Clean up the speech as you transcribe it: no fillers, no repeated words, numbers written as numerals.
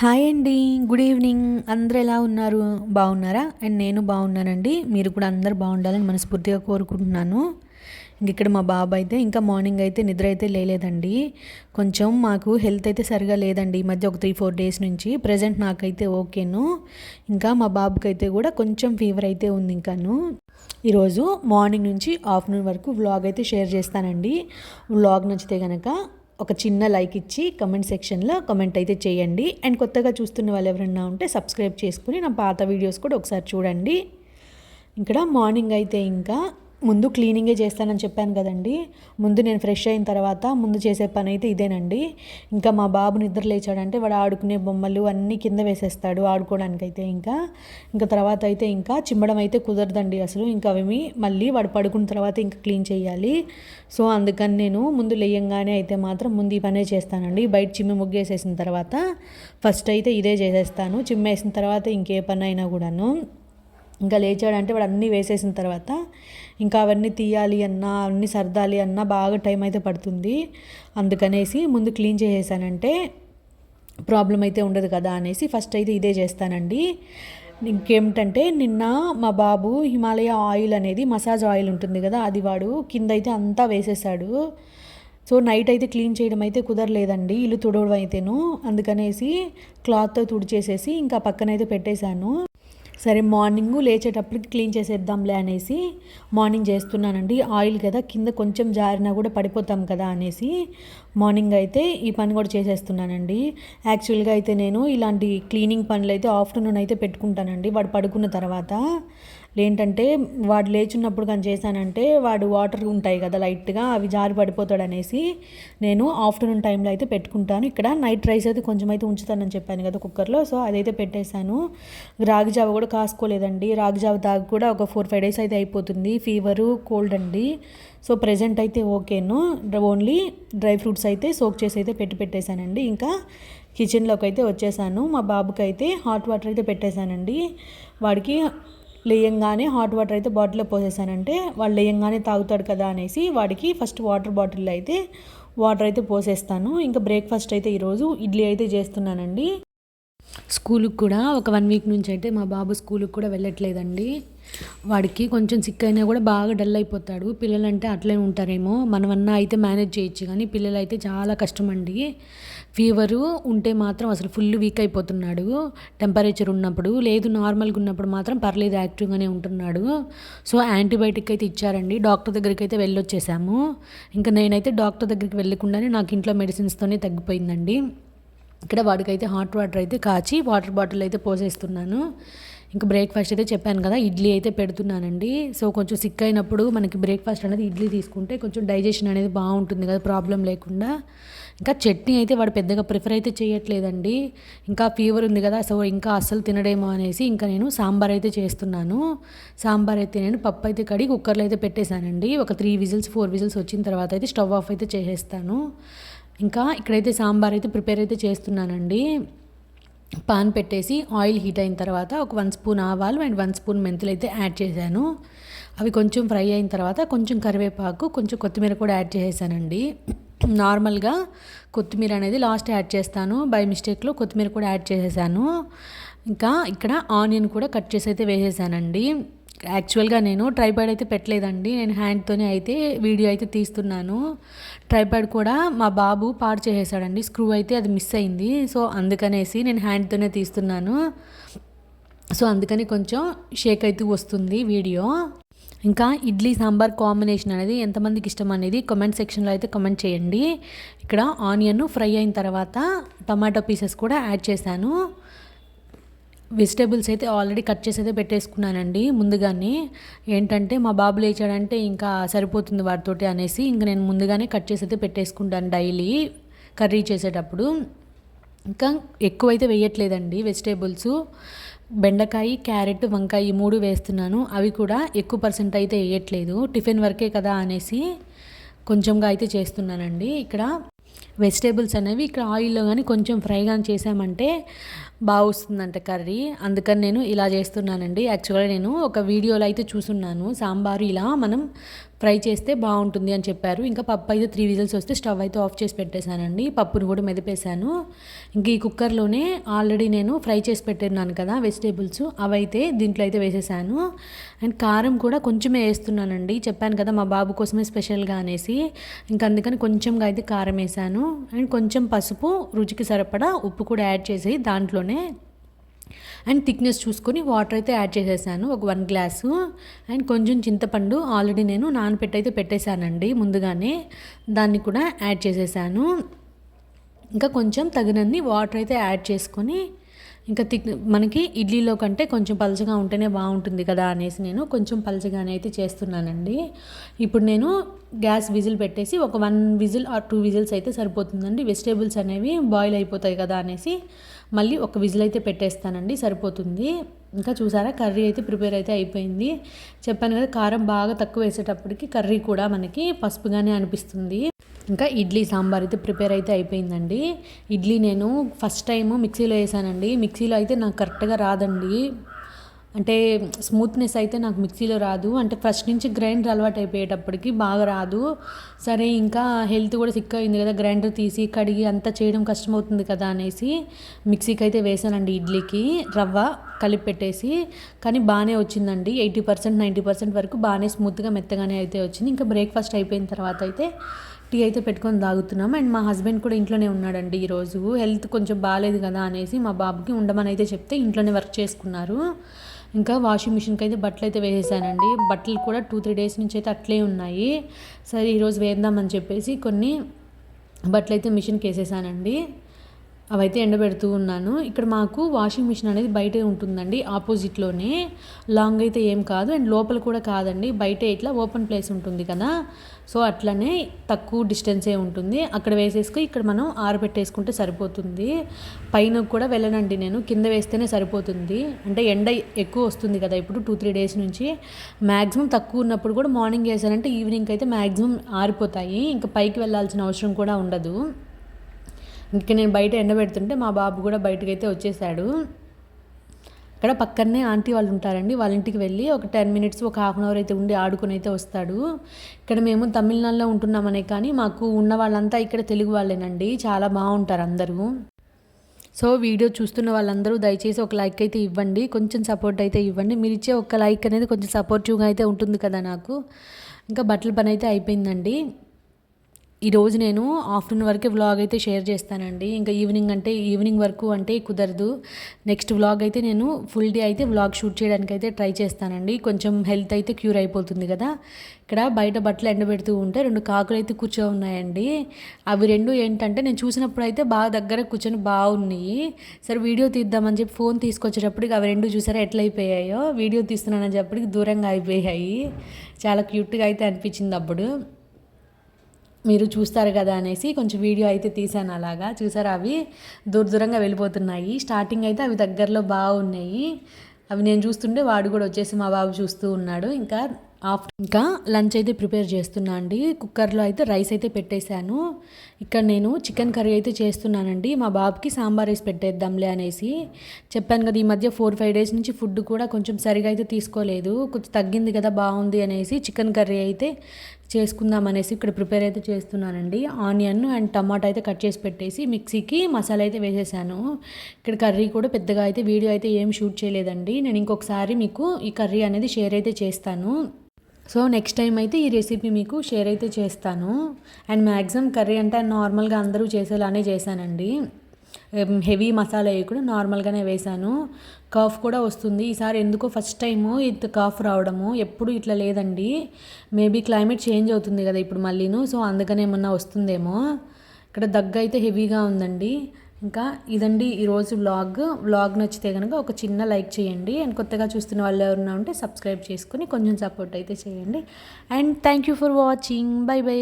Hi అండి. Good evening. అందరూ ఎలా ఉన్నారు? బాగున్నారా? అండ్ నేను బాగున్నానండి. మీరు కూడా అందరూ బాగుండాలని మనస్ఫూర్తిగా కోరుకుంటున్నాను. ఇక్కడ మా బాబు అయితే ఇంకా మార్నింగ్ అయితే నిద్ర అయితే లేలేదండి. కొంచెం మాకు హెల్త్ అయితే సరిగా లేదండి ఈ మధ్య ఒక 3-4 డేస్ నుంచి. ప్రజెంట్ నాకైతే ఓకేను. ఇంకా మా బాబుకి అయితే కూడా కొంచెం ఫీవర్ అయితే ఉంది ఇంకాను. ఈరోజు మార్నింగ్ నుంచి ఆఫ్టర్నూన్ వరకు వ్లాగ్ అయితే షేర్ చేస్తానండి. వ్లాగ్ నచ్చితే కనుక ఒక చిన్న లైక్ ఇచ్చి కమెంట్ సెక్షన్లో కమెంట్ అయితే చేయండి. అండ్ కొత్తగా చూస్తున్న వాళ్ళు ఎవరైనా ఉంటే సబ్స్క్రైబ్ చేసుకుని నా పాత వీడియోస్ కూడా ఒకసారి చూడండి. ఇక్కడ మార్నింగ్ అయితే ఇంకా ముందు క్లీనింగే చేస్తానని చెప్పాను కదండి. ముందు నేను ఫ్రెష్ అయిన తర్వాత ముందు చేసే పని అయితే ఇదేనండి. ఇంకా మా బాబు నిద్ర లేచాడంటే వాడు ఆడుకునే బొమ్మలు అన్నీ కింద వేసేస్తాడు ఆడుకోవడానికైతే. ఇంకా తర్వాత అయితే ఇంకా చిమ్మడం అయితే కుదరదండి అసలు. ఇంకా అవి మళ్ళీ వాడు పడుకున్న తర్వాత ఇంకా క్లీన్ చేయాలి. సో అందుకని నేను ముందు లేయంగానే అయితే మాత్రం ముందు ఈ పనే చేస్తానండి. బయట చిమ్మి ముగ్గేసేసిన తర్వాత ఫస్ట్ అయితే ఇదే చేసేస్తాను. చిమ్మేసిన తర్వాత ఇంకే పని అయినా కూడాను. ఇంకా లేచాడంటే వాడు అన్నీ వేసేసిన తర్వాత ఇంకా అవన్నీ తీయాలి అన్నా అన్నీ సర్దాలి అన్నా బాగా టైం అయితే పడుతుంది. అందుకనేసి ముందు క్లీన్ చేసేసానంటే ప్రాబ్లం అయితే ఉండదు కదా అనేసి ఫస్ట్ అయితే ఇదే చేస్తానండి. ఇంకేమిటంటే నిన్న మా బాబు హిమాలయ ఆయిల్ అనేది మసాజ్ ఆయిల్ ఉంటుంది కదా, అది వాడు కింద అయితే అంతా వేసేసాడు. సో నైట్ అయితే క్లీన్ చేయడం అయితే కుదరలేదండి, ఇల్లు తుడవడం అయితేను. అందుకనేసి క్లాత్తో తుడిచేసేసి ఇంకా పక్కనైతే పెట్టేశాను. సరే మార్నింగు లేచేటప్పటికి క్లీన్ చేసేద్దాంలే అనేసి మార్నింగ్ చేస్తున్నానండి. ఆయిల్ కదా కింద కొంచెం జారినా కూడా పడిపోతాం కదా అనేసి మార్నింగ్ అయితే ఈ పని కూడా చేసేస్తున్నానండి. యాక్చువల్గా అయితే నేను ఇలాంటి క్లీనింగ్ పనులు అయితే ఆఫ్టర్నూన్ అయితే పెట్టుకుంటానండి వాడు పడుకున్న తర్వాత. ఏంటంటే వాడు లేచున్నప్పుడు కానీ చేశానంటే వాడు వాటర్ ఉంటాయి కదా లైట్గా అవి జారి పడిపోతాడు అనేసి నేను ఆఫ్టర్నూన్ టైంలో అయితే పెట్టుకుంటాను. ఇక్కడ నైట్ రైస్ అయితే కొంచెం అయితే ఉంచుతానని చెప్పాను కదా కుక్కర్లో, సో అదైతే పెట్టేశాను. రాగి జావ కూడా కాసుకోలేదండి. రాగి జావ తాగి కూడా ఒక 4-5 డేస్ అయితే అయిపోతుంది. ఫీవరు కోల్డ్ అండి. సో ప్రెజెంట్ అయితే ఓకేను. ఓన్లీ డ్రై ఫ్రూట్స్ అయితే సోక్ చేసి అయితే పెట్టేశానండి. ఇంకా కిచెన్లోకి అయితే వచ్చేసాను. మా బాబుకి అయితే హాట్ వాటర్ అయితే పెట్టేశానండి. వాడికి లేయంగానే హాట్ వాటర్ అయితే బాటిల్లో పోసేసానంటే వాడు లేయంగానే తాగుతాడు కదా అనేసి వాడికి ఫస్ట్ వాటర్ బాటిల్లో అయితే వాటర్ అయితే పోసేస్తాను. ఇంకా బ్రేక్ఫాస్ట్ అయితే ఈరోజు ఇడ్లీ అయితే చేస్తున్నానండి. స్కూల్కి కూడా ఒక 1 వీక్ నుంచి అయితే మా బాబు స్కూల్కి కూడా వెళ్ళట్లేదండి. వాడికి కొంచెం సిక్ అయినా కూడా బాగా డల్ అయిపోతాడు. పిల్లలంటే అట్లే ఉంటారేమో, మనమన్నా అయితే మేనేజ్ చేయొచ్చు కానీ పిల్లలు అయితే చాలా కష్టం అండి. ఫీవరు ఉంటే మాత్రం అసలు ఫుల్ వీక్ అయిపోతున్నాడు. టెంపరేచర్ ఉన్నప్పుడు లేదు, నార్మల్గా ఉన్నప్పుడు మాత్రం పర్లేదు యాక్టివ్గానే ఉంటున్నాడు. సో యాంటీబయాటిక్ అయితే ఇచ్చారండి. డాక్టర్ దగ్గరికి అయితే వెళ్ళొచ్చేసాము. ఇంకా నేనైతే డాక్టర్ దగ్గరికి వెళ్ళకుండానే నాకు ఇంట్లో మెడిసిన్స్తోనే తగ్గిపోయిందండి. ఇక్కడ వాడికైతే హాట్ వాటర్ అయితే కాచి వాటర్ బాటిల్ అయితే పోసేస్తున్నాను. ఇంకా బ్రేక్ఫాస్ట్ అయితే చెప్పాను కదా ఇడ్లీ అయితే పెడుతున్నానండి. సో కొంచెం సిక్ అయినప్పుడు మనకి బ్రేక్ఫాస్ట్ అనేది ఇడ్లీ తీసుకుంటే కొంచెం డైజెషన్ అనేది బాగుంటుంది కదా, ప్రాబ్లం లేకుండా. ఇంకా చట్నీ అయితే వాడు పెద్దగా ప్రిఫర్ అయితే చేయట్లేదండి. ఇంకా ఫీవర్ ఉంది కదా, సో ఇంకా అస్సలు తినడేమో అనేసి ఇంకా నేను సాంబార్ అయితే చేస్తున్నాను. సాంబార్ అయితే నేను పప్పు అయితే కడిగి కుక్కర్లో అయితే పెట్టేశానండి. ఒక 3 విజిల్స్ 4 విజిల్స్ వచ్చిన తర్వాత అయితే స్టవ్ ఆఫ్ అయితే చేసేస్తాను. ఇంకా ఇక్కడైతే సాంబార్ అయితే ప్రిపేర్ అయితే చేస్తున్నానండి. పాన్ పెట్టేసి ఆయిల్ హీట్ అయిన తర్వాత ఒక 1 స్పూన్ ఆవాలు అండ్ 1 స్పూన్ మెంతులు అయితే యాడ్ చేశాను. అవి కొంచెం ఫ్రై అయిన తర్వాత కొంచెం కరివేపాకు కొంచెం కొత్తిమీర కూడా యాడ్ చేసేసానండి. నార్మల్గా కొత్తిమీర అనేది లాస్ట్ యాడ్ చేస్తాను, బై మిస్టేక్లో కొత్తిమీర కూడా యాడ్ చేసేసాను. ఇంకా ఇక్కడ ఆనియన్ కూడా కట్ చేసి అయితే వేసేసానండి. యాక్చువల్గా నేను ట్రైపాడ్ అయితే పెట్టలేదండి, నేను హ్యాండ్తోనే అయితే వీడియో అయితే తీస్తున్నాను. ట్రైపాడ్ కూడా మా బాబు పాడు చేసేసాడండి, స్క్రూ అయితే అది మిస్ అయింది. సో అందుకనేసి నేను హ్యాండ్తోనే తీస్తున్నాను. సో అందుకని కొంచెం షేక్ అయితే వస్తుంది వీడియో. ఇంకా ఇడ్లీ సాంబార్ కాంబినేషన్ అనేది ఎంతమందికి ఇష్టం అనేది కామెంట్ సెక్షన్లో అయితే కామెంట్ చేయండి. ఇక్కడ ఆనియన్ ఫ్రై అయిన తర్వాత టమాటో పీసెస్ కూడా యాడ్ చేశాను. వెజిటేబుల్స్ అయితే ఆల్రెడీ కట్ చేసి అయితే పెట్టేసుకున్నానండి ముందుగానే. ఏంటంటే మా బాబు లేచాడంటే ఇంకా సరిపోతుంది వాటితోటి అనేసి ఇంకా నేను ముందుగానే కట్ చేసి అయితే పెట్టేసుకుంటాను డైలీ కర్రీ చేసేటప్పుడు. ఇంకా ఎక్కువైతే వేయట్లేదండి వెజిటేబుల్స్. బెండకాయ, క్యారెట్, వంకాయ ఈ 3 వేస్తున్నాను. అవి కూడా ఎక్కువ పర్సెంట్ అయితే వేయట్లేదు, టిఫిన్ వరకే కదా అనేసి కొంచెంగా అయితే చేస్తున్నానండి. ఇక్కడ వెజిటేబుల్స్ అనేవి ఇక్కడ ఆయిల్లో కానీ కొంచెం ఫ్రై కానీ చేసామంటే బాగా వస్తుందంట కర్రీ. అందుకని నేను ఇలా చేస్తున్నానండి. యాక్చువల్గా నేను ఒక వీడియోలో అయితే చూసున్నాను సాంబారు ఇలా మనం ఫ్రై చేస్తే బాగుంటుంది అని చెప్పారు. ఇంకా పప్పు అయితే 3 విజిల్స్ వస్తే స్టవ్ అయితే ఆఫ్ చేసి పెట్టేశానండి. పప్పును కూడా మెదిపేశాను. ఇంక ఈ కుక్కర్లోనే ఆల్రెడీ నేను ఫ్రై చేసి పెట్టినాను కదా వెజిటేబుల్స్, అవైతే దీంట్లో అయితే వేసేసాను. అండ్ కారం కూడా కొంచెమే వేస్తున్నానండి. చెప్పాను కదా మా బాబు కోసమే స్పెషల్గా అనేసి, ఇంకా అందుకని కొంచెంగా అయితే కారం వేసాను. అండ్ కొంచెం పసుపు, రుచికి సరిపడా ఉప్పు కూడా యాడ్ చేసి దాంట్లోనే అండ్ థిక్నెస్ చూసుకొని వాటర్ అయితే యాడ్ చేసేసాను, ఒక 1 గ్లాసు. అండ్ కొంచెం చింతపండు ఆల్రెడీ నేను నానబెట్టి అయితే పెట్టేశానండి ముందుగానే, దాన్ని కూడా యాడ్ చేసేసాను. ఇంకా కొంచెం తగినన్ని వాటర్ అయితే యాడ్ చేసుకొని, ఇంకా మనకి ఇడ్లీలో కంటే కొంచెం పలచగా ఉంటేనే బాగుంటుంది కదా అనేసి నేను కొంచెం పలచగానే అయితే చేస్తున్నానండి. ఇప్పుడు నేను గ్యాస్ విజిల్ పెట్టేసి ఒక 1 విజిల్ ఆర్ 2 విజిల్స్ అయితే సరిపోతుందండి. వెజిటేబుల్స్ అనేవి బాయిల్ అయిపోతాయి కదా అనేసి మళ్ళీ ఒక విజిల్ అయితే పెట్టేస్తానండి, సరిపోతుంది. ఇంకా చూసారా కర్రీ అయితే ప్రిపేర్ అయితే అయిపోయింది. చెప్పాను కదా కారం బాగా తక్కువ వేసేటప్పటికి కర్రీ కూడా మనకి పసుపుగానే అనిపిస్తుంది. ఇంకా ఇడ్లీ సాంబార్ అయితే ప్రిపేర్ అయితే అయిపోయిందండి. ఇడ్లీ నేను ఫస్ట్ టైము మిక్సీలో వేసానండి. మిక్సీలో అయితే నాకు కరెక్ట్గా రాదండి, అంటే స్మూత్నెస్ అయితే నాకు మిక్సీలో రాదు. అంటే ఫస్ట్ నుంచి గ్రైండర్ అలవాటు అయిపోయేటప్పటికి బాగా రాదు. సరే ఇంకా హెల్త్ కూడా సిక్ అయింది కదా, గ్రైండర్ తీసి కడిగి అంతా చేయడం కష్టమవుతుంది కదా అనేసి మిక్సీకి అయితే వేసానండి. ఇడ్లీకి రవ్వ కలిపి పెట్టేసి, కానీ బాగానే వచ్చిందండి. 80% 90% వరకు బాగానే స్మూత్గా మెత్తగానే అయితే వచ్చింది. ఇంకా బ్రేక్ఫాస్ట్ అయిపోయిన తర్వాత అయితే టీ అయితే పెట్టుకొని తాగుతున్నాం. అండ్ మా హస్బెండ్ కూడా ఇంట్లోనే ఉన్నాడండి. ఈరోజు హెల్త్ కొంచెం బాగాలేదు కదా అనేసి మా బాబుకి ఉండమని అయితే చెప్తే ఇంట్లోనే వర్క్ చేసుకున్నారు. ఇంకా వాషింగ్ మిషన్కి అయితే బట్టలు అయితే వేసేసానండి. బట్టలు కూడా 2-3 డేస్ నుంచి అయితే అట్లే ఉన్నాయి. సరే ఈరోజు వేద్దామని చెప్పేసి కొన్ని బట్టలు అయితే మిషన్కి వేసేసానండి. అవైతే ఎండబెడుతూ ఉన్నాను. ఇక్కడ మాకు వాషింగ్ మిషన్ అనేది బయటే ఉంటుందండి, ఆపోజిట్లోనే. లాంగ్ అయితే ఏం కాదు, అండ్ లోపల కూడా కాదండి, బయటే ఇట్లా ఓపెన్ ప్లేస్ ఉంటుంది కదా, సో అట్లనే తక్కువ డిస్టెన్సే ఉంటుంది. అక్కడ వేసేసుకొని ఇక్కడ మనం ఆరబెట్టేసుకుంటే సరిపోతుంది. పైన కూడా వెళ్ళనండి నేను, కింద వేస్తేనే సరిపోతుంది. అంటే ఎండ ఎక్కువ వస్తుంది కదా ఇప్పుడు 2-3 డేస్ నుంచి. మ్యాక్సిమం తక్కువ ఉన్నప్పుడు కూడా మార్నింగ్ వేసానంటే ఈవినింగ్ అయితే మ్యాక్సిమం ఆరిపోతాయి. ఇంకా పైకి వెళ్ళాల్సిన అవసరం కూడా ఉండదు. ఇంకా నేను బయట ఎండబెడుతుంటే మా బాబు కూడా బయటకైతే వచ్చేసాడు. ఇక్కడ పక్కనే ఆంటీ వాళ్ళు ఉంటారండి, వాళ్ళ ఇంటికి వెళ్ళి ఒక 10 మినిట్స్ ఒక హాఫ్ అన్ అవర్ అయితే ఉండి ఆడుకుని అయితే వస్తాడు. ఇక్కడ మేము తమిళనాడులో ఉంటున్నామనే కానీ మాకు ఉన్న వాళ్ళంతా ఇక్కడ తెలుగు వాళ్ళేనండి, చాలా బాగుంటారు అందరూ. సో వీడియో చూస్తున్న వాళ్ళందరూ దయచేసి ఒక లైక్ అయితే ఇవ్వండి, కొంచెం సపోర్ట్ అయితే ఇవ్వండి. మీరు ఇచ్చే ఒక లైక్ అనేది కొంచెం సపోర్టివ్గా అయితే ఉంటుంది కదా నాకు. ఇంకా బట్టల పని అయితే అయిపోయిందండి. ఈరోజు నేను ఆఫ్టర్నూన్ వరకే వ్లాగ్ అయితే షేర్ చేస్తానండి. ఇంకా ఈవినింగ్ వరకు అంటే కుదరదు. నెక్స్ట్ వ్లాగ్ అయితే నేను ఫుల్ డే అయితే వ్లాగ్ షూట్ చేయడానికి అయితే ట్రై చేస్తానండి. కొంచెం హెల్త్ అయితే క్యూర్ అయిపోతుంది కదా. ఇక్కడ బయట బట్టలు ఎండబెడుతూ ఉంటే 2 కాకులు అయితే కూర్చో ఉన్నాయండి. అవి 2 ఏంటంటే నేను చూసినప్పుడు అయితే బాగా దగ్గర కూర్చొని బాగున్నాయి. సరే వీడియో తీద్దామని చెప్పి ఫోన్ తీసుకొచ్చేటప్పటికి అవి 2 చూసారా ఎట్లా అయిపోయాయో. వీడియో తీస్తున్నానని చెప్పటికి దూరంగా అయిపోయాయి. చాలా క్యూట్గా అయితే అనిపించింది అప్పుడు. మీరు చూస్తారు కదా అనేసి కొంచెం వీడియో అయితే తీసాను. అలాగా చూసారా అవి దూరంగా వెళ్ళిపోతున్నాయి. స్టార్టింగ్ అయితే అవి దగ్గరలో బాగున్నాయి. అవి నేను చూస్తుంటే వాడు కూడా వచ్చేసి మా బాబు చూస్తూ ఉన్నాడు. ఇంకా లంచ్ అయితే ప్రిపేర్ చేస్తున్నా అండి. కుక్కర్లో అయితే రైస్ అయితే పెట్టేశాను. ఇక్కడ నేను చికెన్ కర్రీ అయితే చేస్తున్నానండి. మా బాబుకి సాంబార్ రైస్ పెట్టేద్దాంలే అనేసి చెప్పాను కదా, ఈ మధ్య 4-5 డేస్ నుంచి ఫుడ్ కూడా కొంచెం సరిగా అయితే తీసుకోలేదు, కొంచెం తగ్గింది కదా, బాగుంది అనేసి చికెన్ కర్రీ అయితే చేసుకుందాం అనేసి ఇక్కడ ప్రిపేర్ అయితే చేస్తున్నానండి. ఆనియన్ అండ్ టమాటా అయితే కట్ చేసి పెట్టేసి మిక్సీకి మసాలా అయితే వేసేసాను. ఇక్కడ కర్రీ కూడా పెద్దగా అయితే వీడియో అయితే ఏం షూట్ చేయలేదండి. నేను ఇంకొకసారి మీకు ఈ కర్రీ అనేది షేర్ అయితే చేస్తాను. సో నెక్స్ట్ టైం అయితే ఈ రెసిపీ మీకు షేర్ అయితే చేస్తాను. అండ్ మ్యాక్సిమం కర్రీ అంటే నార్మల్గా అందరూ చేసేలానే చేశానండి. హెవీ మసాలా వేయకుండా నార్మల్గానే వేశాను. కాఫ్ కూడా వస్తుంది ఈసారి, ఎందుకో ఫస్ట్ టైము ఇంత కాఫ్ రావడము, ఎప్పుడు ఇట్లా లేదండి. మేబీ క్లైమేట్ చేంజ్ అవుతుంది కదా ఇప్పుడు మళ్ళీను, సో అందుకనే ఏమన్నా వస్తుందేమో. ఇక్కడ దగ్గు అయితే హెవీగా ఉందండి. ఇంకా ఇదండి ఈరోజు వ్లాగ్ నచ్చితే కనుక ఒక చిన్న లైక్ చేయండి. అండ్ కొత్తగా చూస్తున్న వాళ్ళు ఎవరైనా ఉంటే సబ్స్క్రైబ్ చేసుకొని కొంచెం సపోర్ట్ అయితే చేయండి. And thank you for watching. By by.